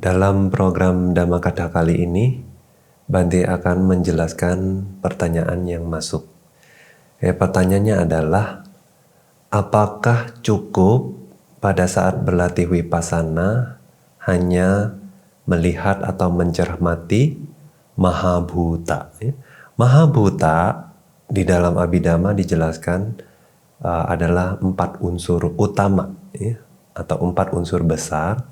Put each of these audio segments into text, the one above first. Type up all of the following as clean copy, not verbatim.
Dalam program Dhammakatha kali ini, Bante akan menjelaskan pertanyaan yang masuk. Pertanyaannya adalah, apakah cukup pada saat berlatih Vipassana hanya melihat atau mencermati Mahabhuta? Mahabhuta di dalam Abhidhamma dijelaskan adalah 4 unsur utama atau 4 unsur besar,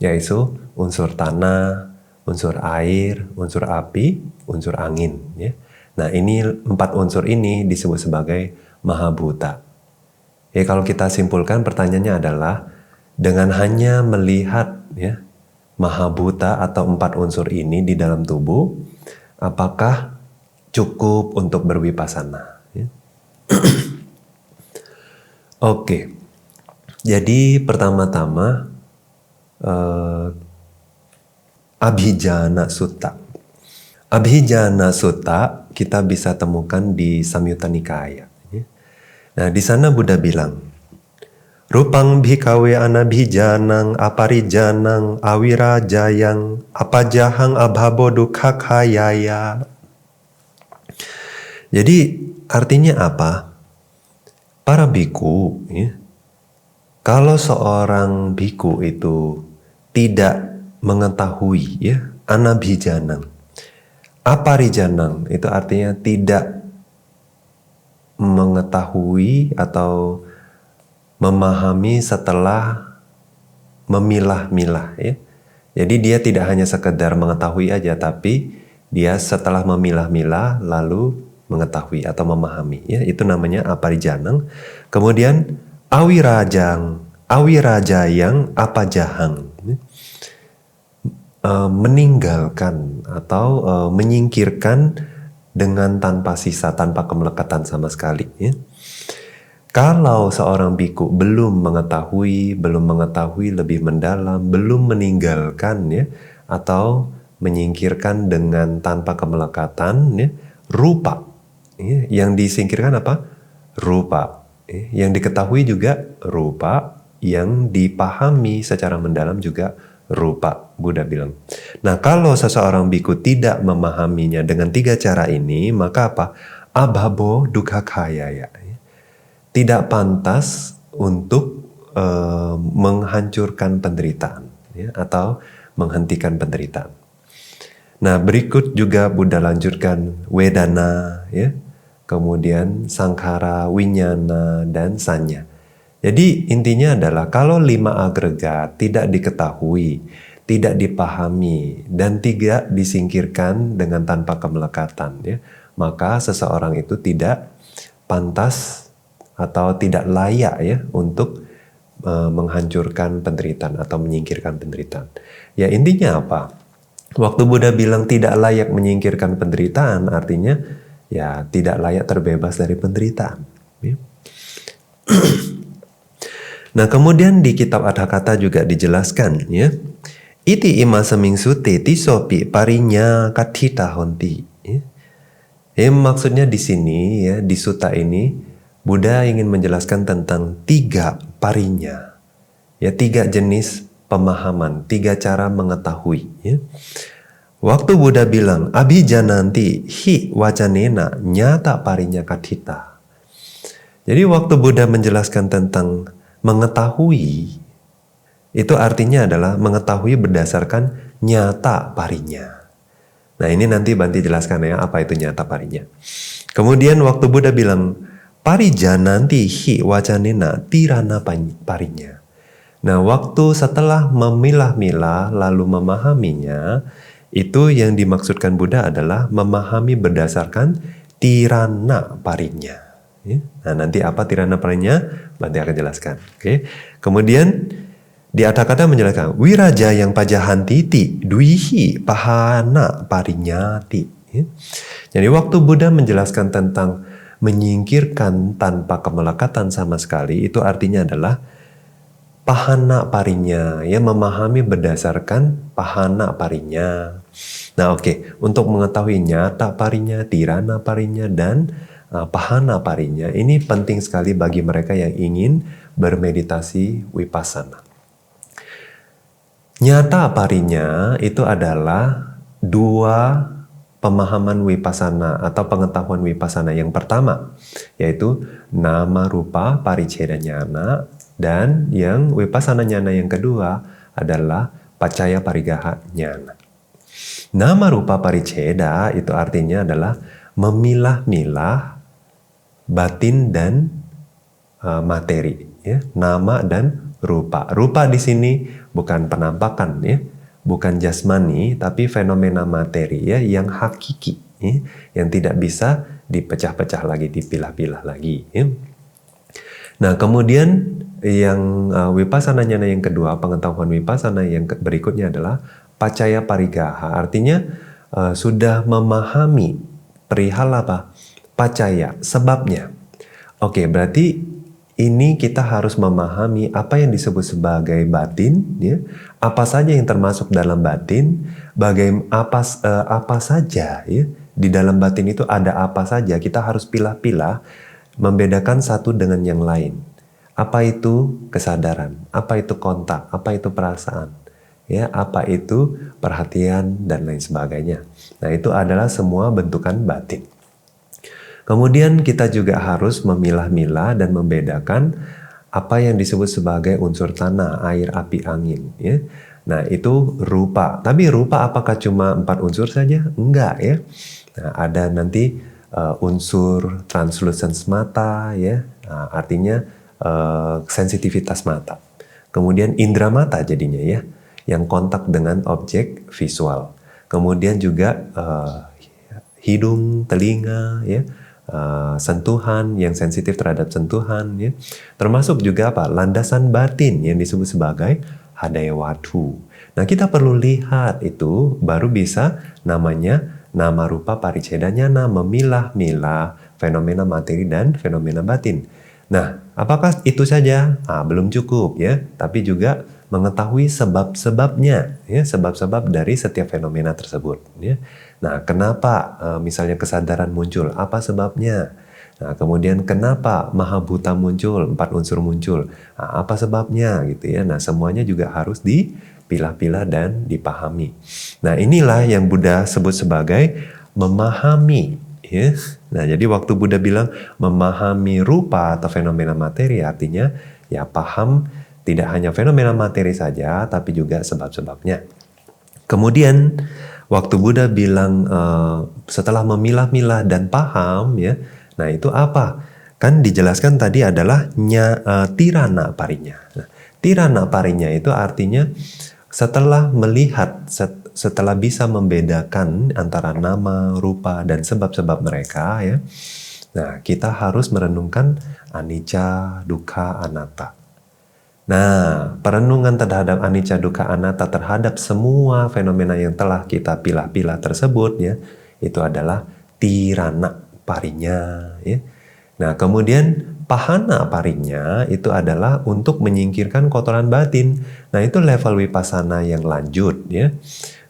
yaitu unsur tanah, unsur air, unsur api, unsur angin. Nah, ini 4 unsur ini disebut sebagai Mahabhuta. Kalau kita simpulkan, pertanyaannya adalah, dengan hanya melihat Mahabhuta atau 4 unsur ini di dalam tubuh, apakah cukup untuk berwipasana? Oke, jadi pertama-tama Abhijana Sutta. Abhijana Sutta kita bisa temukan di Samyutta Nikaya. Nah, di sana Buddha bilang, Rupang bhikkhave anabhijanang aparijanang awirajayang apajahang abhabo dukkhakhayaya. Jadi artinya apa? Para biku, kalau seorang biku itu tidak mengetahui anabhijanang, aparijanang itu artinya tidak mengetahui atau memahami setelah memilah-milah. Jadi dia tidak hanya sekedar mengetahui aja, tapi dia setelah memilah-milah lalu mengetahui atau memahami. Itu namanya aparijanang. Kemudian awirajayang apajahang, meninggalkan atau menyingkirkan dengan tanpa sisa, tanpa kemelekatan sama sekali. Kalau seorang biku belum mengetahui lebih mendalam, belum meninggalkan atau menyingkirkan dengan tanpa kemelekatan rupa. Yang disingkirkan apa? Rupa. Yang diketahui juga rupa, yang dipahami secara mendalam juga rupa, Buddha bilang. Nah, kalau seseorang biku tidak memahaminya dengan 3 cara ini, maka apa? Abhabo dukkhakhayaya. Tidak pantas untuk menghancurkan penderitaan atau menghentikan penderitaan. Nah, berikut juga Buddha lanjutkan wedana, kemudian sangkhara, winyana, dan sanya. Jadi intinya adalah kalau 5 agregat tidak diketahui, tidak dipahami, dan tidak disingkirkan dengan tanpa kemelekatan, maka seseorang itu tidak pantas atau tidak layak untuk menghancurkan penderitaan atau menyingkirkan penderitaan. Ya, intinya apa? Waktu Buddha bilang tidak layak menyingkirkan penderitaan, artinya ya tidak layak terbebas dari penderitaan. Nah, kemudian di kitab Adhakatha juga dijelaskan iti ima semingsute tisopi parinya kathita honti. Maksudnya di sini di sutta ini Buddha ingin menjelaskan tentang 3 parinya. 3 jenis pemahaman, 3 cara mengetahui. Waktu Buddha bilang abhijananti hi wacanena nyata parinya kathita. Jadi waktu Buddha menjelaskan tentang mengetahui, itu artinya adalah mengetahui berdasarkan nyata parinya. Nah, ini nanti Bante jelaskan apa itu nyata parinya. Kemudian waktu Buddha bilang parijananti hi wacanena tirana parinya. Nah, waktu setelah memilah-milah lalu memahaminya, itu yang dimaksudkan Buddha adalah memahami berdasarkan tirana parinya. Nah, nanti apa tirana parinya? Bante akan jelaskan. Kemudian di Adhakatha menjelaskan wiraja yang pajahanti ti duihi pahana parinyati. Jadi waktu Buddha menjelaskan tentang menyingkirkan tanpa kemelekatan sama sekali, itu artinya adalah pahana parinya, memahami berdasarkan pahana parinya. Nah, untuk mengetahui nyata parinya, tirana parinya, dan pahana parinya, ini penting sekali bagi mereka yang ingin bermeditasi Vipassana. Nyata parinya itu adalah dua pemahaman wipasana atau pengetahuan wipasana. Yang pertama yaitu nama rupa pariceda nyana, dan yang wipasana nyana yang kedua adalah pacaya parigaha nyana. Nama rupa pariceda itu artinya adalah memilah-milah batin dan materi, ya. Nama dan rupa. Rupa di sini bukan penampakan, ya, bukan jasmani, tapi fenomena materi, ya, yang hakiki, ya, yang tidak bisa dipecah-pecah lagi, dipilah-pilah lagi, ya. Nah, kemudian yang wipasana nyana yang kedua, pengetahuan wipasana yang berikutnya adalah pacaya parigaha. Artinya sudah memahami perihal apa? Pacaya, sebabnya. Oke, berarti ini kita harus memahami apa yang disebut sebagai batin, ya. Apa saja yang termasuk dalam batin, apa saja, ya. Di dalam batin itu ada apa saja, kita harus pilah-pilah, membedakan satu dengan yang lain. Apa itu kesadaran, apa itu kontak, apa itu perasaan, ya, apa itu perhatian dan lain sebagainya. Nah, itu adalah semua bentukan batin. Kemudian kita juga harus memilah-milah dan membedakan apa yang disebut sebagai unsur tanah, air, api, angin, ya. Nah, itu rupa. Tapi rupa apakah cuma 4 unsur saja? Enggak, ya. Nah, ada nanti unsur translucence mata, ya. Nah, artinya sensitivitas mata. Kemudian indera mata jadinya, ya, yang kontak dengan objek visual. Kemudian juga hidung, telinga, ya. Sentuhan yang sensitif terhadap sentuhan, ya. Termasuk juga apa? Landasan batin yang disebut sebagai hadaya watu. Nah, kita perlu lihat itu baru bisa namanya nama rupa pariceda nyana, memilah-milah fenomena materi dan fenomena batin. Nah, apakah itu saja? Belum cukup, ya, tapi juga mengetahui sebab-sebabnya, ya, sebab-sebab dari setiap fenomena tersebut, ya. Nah, kenapa misalnya kesadaran muncul? Apa sebabnya? Nah, kemudian kenapa mahabhuta muncul, 4 unsur muncul? Apa sebabnya, gitu, ya. Nah, semuanya juga harus dipilah-pilah dan dipahami. Nah, inilah yang Buddha sebut sebagai memahami, ya. Nah, jadi waktu Buddha bilang memahami rupa atau fenomena materi, artinya ya paham tidak hanya fenomena materi saja, tapi juga sebab-sebabnya. Kemudian waktu Buddha bilang setelah memilah-milah dan paham, ya, nah itu apa? Kan dijelaskan tadi adalah tirana parinya. Nah, tirana parinya itu artinya setelah melihat, setelah bisa membedakan antara nama, rupa, dan sebab-sebab mereka, ya. Nah, kita harus merenungkan anicca, dukkha, anatta. Nah, perenungan terhadap anicca, dukkha, anatta terhadap semua fenomena yang telah kita pilah-pilah tersebut, ya, itu adalah tirana parinya, ya. Nah, kemudian pahana parinya itu adalah untuk menyingkirkan kotoran batin. Nah, itu level wipasana yang lanjut, ya.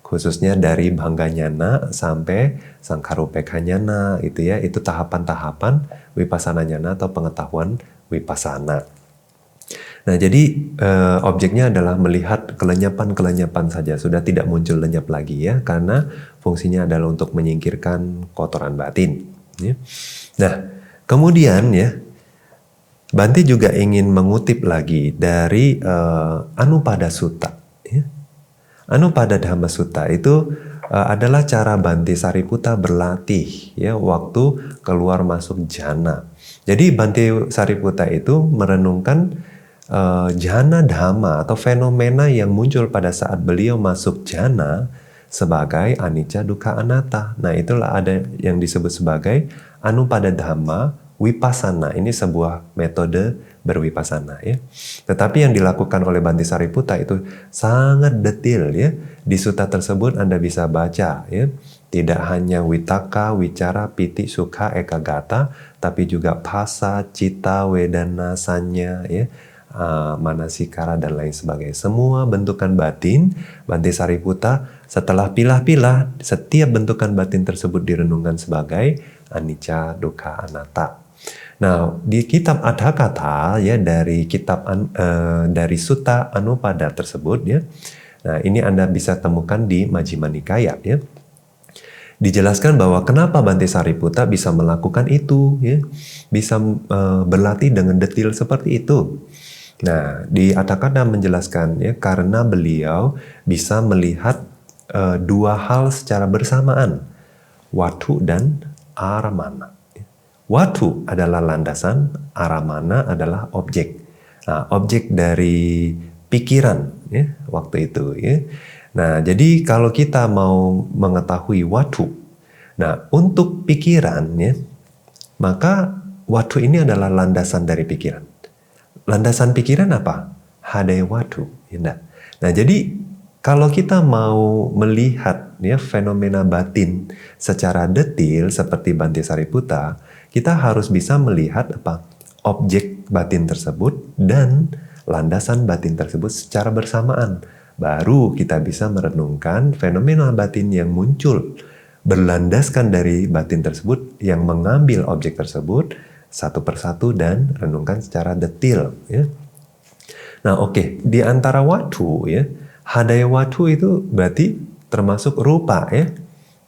Khususnya dari bhangga nyana sampai sangkarupekha nyana, itu, ya, itu tahapan-tahapan wipasana nyana atau pengetahuan wipasana. Nah, jadi objeknya adalah melihat kelenyapan-kelenyapan saja, sudah tidak muncul lenyap lagi, ya, karena fungsinya adalah untuk menyingkirkan kotoran batin, ya. Nah, kemudian, ya, Bante juga ingin mengutip lagi dari Anupada Sutta, ya. Anupada Dhamma Sutta itu adalah cara Bante Sariputta berlatih, ya, waktu keluar masuk jhana. Jadi Bante Sariputta itu merenungkan jhana dhamma atau fenomena yang muncul pada saat beliau masuk jhana sebagai anicca, dukkha, anatta. Nah, itulah ada yang disebut sebagai Anupada Dhamma Wipasana. Ini sebuah metode berwipasana, ya. Tetapi yang dilakukan oleh Bante Sariputta itu sangat detail, ya. Di sutta tersebut Anda bisa baca, ya. Tidak hanya witaka, wicara, piti, sukha, ekagata, tapi juga phasa, cita, wedana, sanya, ya, manasikara, dan lain sebagainya. Semua bentukan batin, Bante Sariputta setelah pilah-pilah, setiap bentukan batin tersebut direnungkan sebagai anicca, dukkha, anatta. Nah, di kitab Adhakatha, ya, dari kitab dari Sutta Anupada tersebut, ya, Nah, ini Anda bisa temukan di Majjhima Nikaya ya. Dijelaskan bahwa kenapa Bante Sariputta bisa melakukan itu ya. Bisa berlatih dengan detail seperti itu. Nah, di Atthakatha menjelaskan ya, karena beliau bisa melihat dua hal secara bersamaan, watu dan aramana. Watu adalah landasan, aramana adalah objek. Nah, objek dari pikiran ya, waktu itu ya. Nah, jadi kalau kita mau mengetahui watu, nah untuk pikiran ya, maka watu ini adalah landasan dari pikiran. Landasan pikiran apa? Hadaya watu. Ya, nah, jadi kalau kita mau melihat ya fenomena batin secara detail seperti Bante Sariputta, kita harus bisa melihat apa? Objek batin tersebut dan landasan batin tersebut secara bersamaan. Baru kita bisa merenungkan fenomena batin yang muncul berlandaskan dari batin tersebut yang mengambil objek tersebut satu persatu dan renungkan secara detail ya. Nah, oke, di antara watu ya, hadaya watu itu berarti termasuk rupa ya.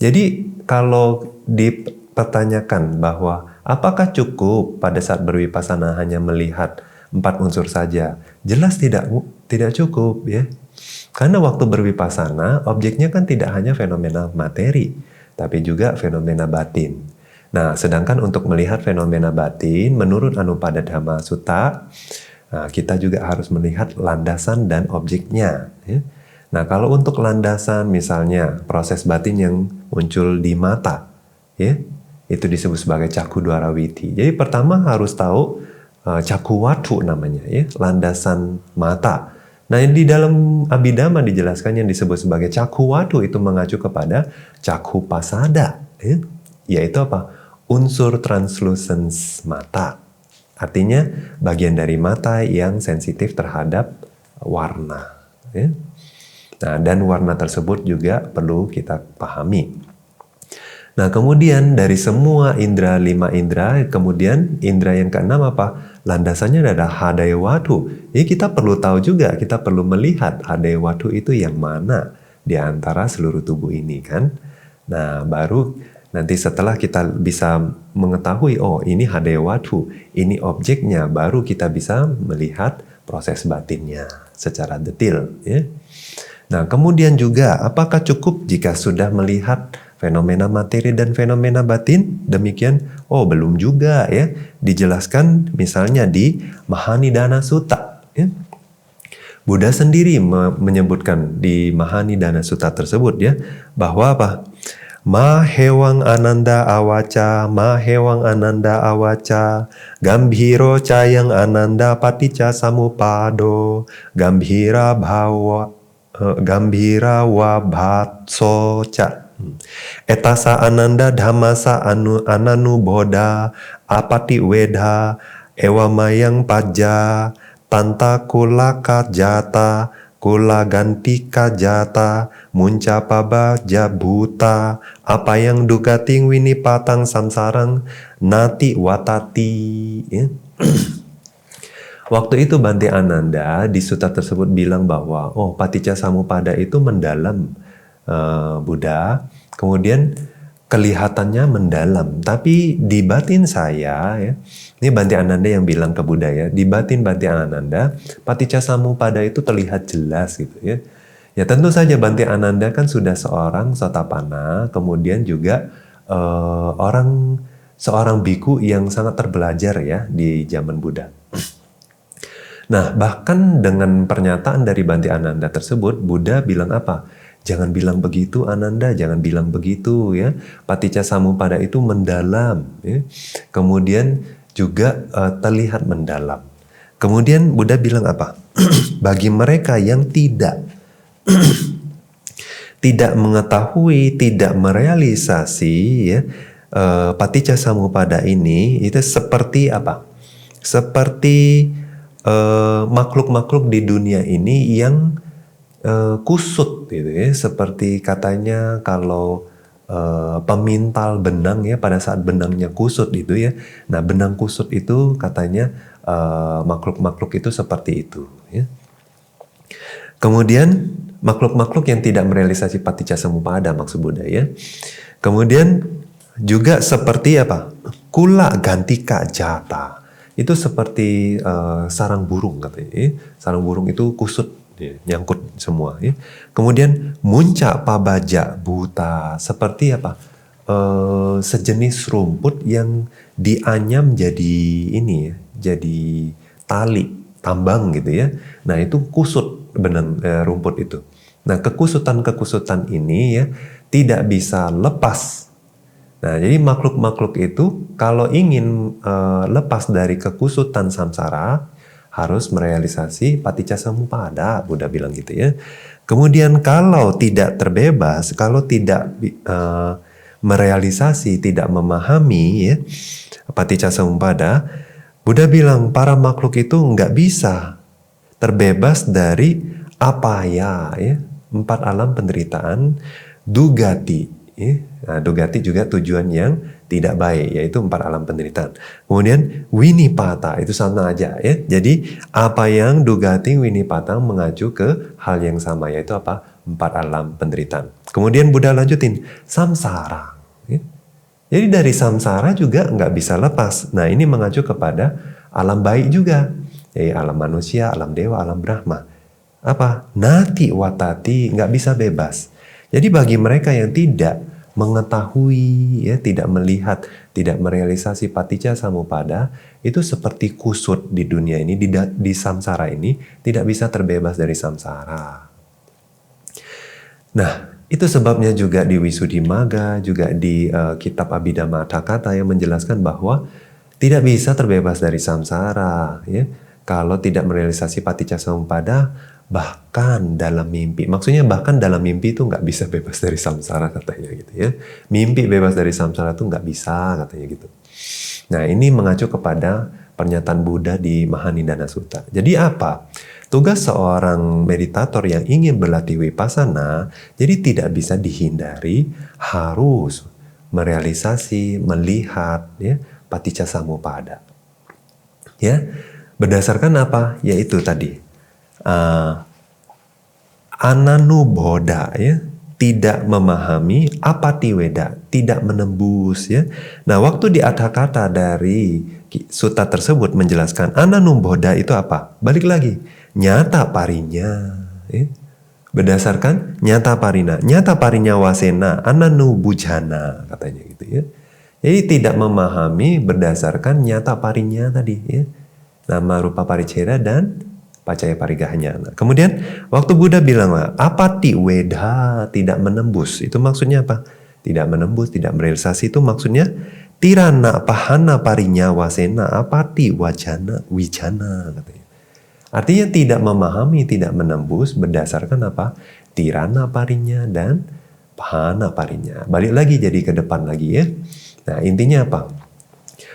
Jadi kalau dipertanyakan bahwa apakah cukup pada saat berwipasana hanya melihat 4 unsur saja? Jelas tidak cukup ya. Karena waktu berwipasana, objeknya kan tidak hanya fenomena materi, tapi juga fenomena batin. Nah, sedangkan untuk melihat fenomena batin, menurut Anupada Dhamma Sutta, nah, kita juga harus melihat landasan dan objeknya. Ya. Nah, kalau untuk landasan, misalnya proses batin yang muncul di mata, ya, itu disebut sebagai Cakku Dwarawiti. Jadi pertama harus tahu Cakku Watu namanya, ya, landasan mata. Nah, di dalam Abhidhamma dijelaskan yang disebut sebagai Cakku Watu itu mengacu kepada Cakku Pasada, ya, yaitu apa? Unsur translucence mata. Artinya bagian dari mata yang sensitif terhadap warna. Ya. Nah, dan warna tersebut juga perlu kita pahami. Nah, kemudian dari semua indera, 5 indera, kemudian indera yang keenam apa? Landasannya adalah hadaya watu. Jadi kita perlu tahu juga, kita perlu melihat hadaya watu itu yang mana di antara seluruh tubuh ini kan. Nah, baru nanti setelah kita bisa mengetahui, oh ini hadaya watu, ini objeknya, baru kita bisa melihat proses batinnya secara detail. Ya. Nah, kemudian juga apakah cukup jika sudah melihat fenomena materi dan fenomena batin? Demikian, oh belum juga ya. Dijelaskan misalnya di Mahanidana Sutta. Ya. Buddha sendiri menyebutkan di Mahanidana Sutta tersebut ya, bahwa apa? Mahewang ananda awaca, mahewang ananda awaca, gambhiro cayang ananda paticca samupado, gambhira bhawa, gambhira wabhatso ca. Etasa ananda dhammasa ananu bodha, apati wedha, ewamayang pajja, tanta kulaka jata, kula gantika jata, munca paba jabuta, apa yang dugating winipatang samsarang, nati watati. Ya. Waktu itu Bante Ananda di sutta tersebut bilang bahwa, oh paticca samuppada itu mendalam Buddha, kemudian kelihatannya mendalam, tapi di batin saya ya, ini Bante Ananda yang bilang ke Buddha ya, di batin Bante Ananda, paticca samuppada itu terlihat jelas gitu ya. Ya tentu saja Bante Ananda kan sudah seorang Sotapanna, kemudian juga seorang biku yang sangat terbelajar ya di zaman Buddha. Nah, bahkan dengan pernyataan dari Bante Ananda tersebut, Buddha bilang apa? Jangan bilang begitu Ananda, jangan bilang begitu ya. Paticca samuppada itu mendalam ya. Kemudian juga terlihat mendalam. Kemudian Buddha bilang apa? Bagi mereka yang tidak mengetahui, tidak merealisasi ya, paticca samuppada ini itu seperti apa? Seperti makhluk-makhluk di dunia ini yang kusut gitu ya, seperti katanya kalau pemintal benang ya, pada saat benangnya kusut itu ya. Nah, benang kusut itu katanya makhluk-makhluk itu seperti itu ya. Kemudian makhluk-makhluk yang tidak merealisasi paticca samuppada maksud Buddha ya. Kemudian juga seperti apa? Kula gantika jata. Itu seperti sarang burung katanya. Ya. Sarang burung itu kusut, ya, nyangkut semua. Ya. Kemudian munca pabaja buta. Seperti apa? Sejenis rumput yang dianyam jadi ini ya, jadi tali, tambang gitu ya. Nah itu kusut benar rumput itu. Nah kekusutan-kekusutan ini ya tidak bisa lepas. Nah, jadi makhluk-makhluk itu kalau ingin lepas dari kekusutan samsara harus merealisasi paticca samuppada, Buddha bilang gitu ya. Kemudian kalau tidak terbebas, kalau tidak merealisasi, tidak memahami ya paticca samuppada, Buddha bilang para makhluk itu nggak bisa terbebas dari apaya ya, 4 alam penderitaan, dugati. Nah, dugati juga tujuan yang tidak baik, yaitu 4 alam penderitaan. Kemudian winipata itu sama aja ya. Jadi apa yang dugati winipata mengacu ke hal yang sama, yaitu apa? 4 alam penderitaan. Kemudian Buddha lanjutin samsara. Ya. Jadi dari samsara juga nggak bisa lepas. Nah ini mengacu kepada alam baik juga, yaitu alam manusia, alam dewa, alam brahma. Apa? Nati watati, nggak bisa bebas. Jadi bagi mereka yang tidak mengetahui, ya, tidak melihat, tidak merealisasi paticca samuppada, itu seperti kusut di dunia ini, di samsara ini, tidak bisa terbebas dari samsara. Nah, itu sebabnya juga di Visuddhimagga, juga di kitab Abhidhamma Atthakatha yang menjelaskan bahwa tidak bisa terbebas dari samsara, ya. Kalau tidak merealisasi paticca samuppada, bahkan dalam mimpi. Maksudnya bahkan dalam mimpi itu nggak bisa bebas dari samsara katanya gitu ya. Mimpi bebas dari samsara itu nggak bisa katanya gitu. Nah ini mengacu kepada pernyataan Buddha di Mahanidana Sutta. Jadi apa? Tugas seorang meditator yang ingin berlatih vipassana, jadi tidak bisa dihindari, harus merealisasi, melihat ya paticca samuppada. Ya. Berdasarkan apa? Yaitu tadi ananubodha ya, tidak memahami, apatiweda, tidak menembus ya. Nah, waktu di Atthakatha dari sutta tersebut menjelaskan ananubodha itu apa? Balik lagi, nyata parinya ya. Berdasarkan nyata parinya wasena ananubujana katanya gitu ya. Jadi tidak memahami berdasarkan nyata parinya tadi ya. Nama rupa paricera dan pacaya parigahnya. Nah, kemudian waktu Buddha bilang apati weda, tidak menembus, itu maksudnya apa? Tidak menembus, tidak merealisasi, itu maksudnya tirana pahana parinya wasena apati wajana wijana katanya. Artinya tidak memahami, tidak menembus berdasarkan apa? Tirana parinya dan pahana parinya. Balik lagi jadi ke depan lagi ya. Nah, intinya apa?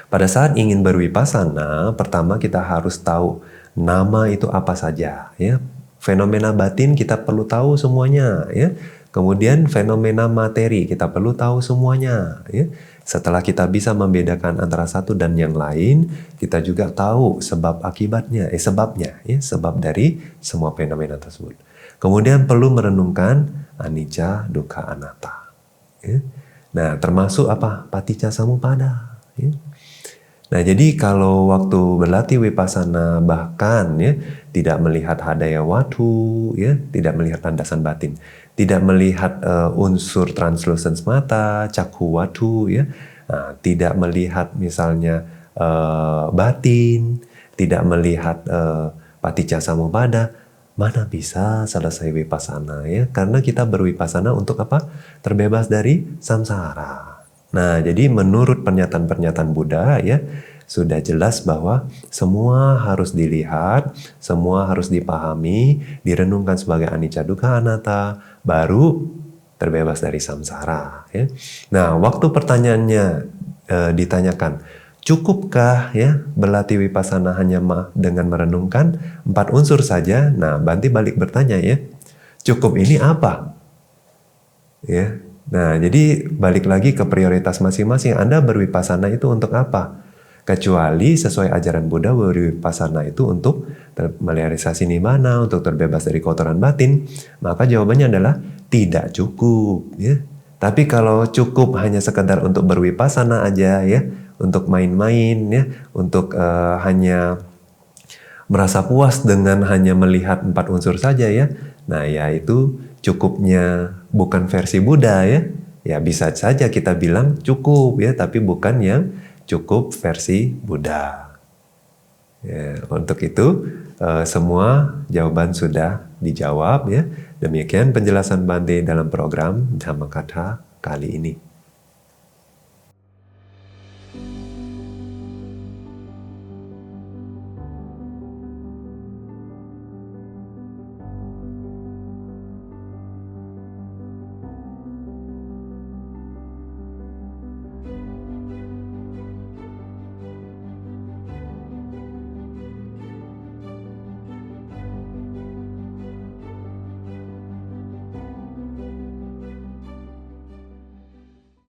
Pada saat ingin bervipassana, pertama kita harus tahu nama itu apa saja, ya. Fenomena batin kita perlu tahu semuanya, ya. Kemudian fenomena materi kita perlu tahu semuanya, ya. Setelah kita bisa membedakan antara satu dan yang lain, kita juga tahu sebab akibatnya, sebabnya, ya, sebab dari semua fenomena tersebut. Kemudian perlu merenungkan anicca, dukkha, anatta, ya. Nah, termasuk apa? Paticca samuppada, ya. Nah, jadi kalau waktu berlatih vipassana bahkan ya tidak melihat hadaya watu, ya, tidak melihat landasan batin, tidak melihat unsur translucens mata, cakhu watu, ya, nah, tidak melihat misalnya batin, tidak melihat paticca samuppada, mana bisa selesai vipassana ya? Karena kita bervipassana untuk apa? Terbebas dari samsara. Nah, jadi menurut pernyataan-pernyataan Buddha ya, sudah jelas bahwa semua harus dilihat, semua harus dipahami, direnungkan sebagai anicca, dukkha, anatta, baru terbebas dari samsara ya. Nah, waktu pertanyaannya ditanyakan, cukupkah ya berlatih vipassana hanya dengan merenungkan 4 unsur saja? Nah, Bhante balik bertanya ya, cukup ini apa? Ya. Nah, jadi balik lagi ke prioritas masing-masing. Anda bervipassana itu untuk apa? Kecuali sesuai ajaran Buddha, berwipasana itu untuk merealisasi nibbana, untuk terbebas dari kotoran batin, maka jawabannya adalah tidak cukup, ya. Tapi kalau cukup hanya sekedar untuk berwipasana aja, ya, untuk main-main, ya, untuk hanya merasa puas dengan hanya melihat 4 unsur saja, ya. Nah, ya itu cukupnya bukan versi Buddha, ya. Ya bisa saja kita bilang cukup, ya, tapi bukan yang cukup versi Buddha. Ya, untuk itu semua jawaban sudah dijawab, ya. Demikian penjelasan Bante dalam program Dhammakatha kali ini.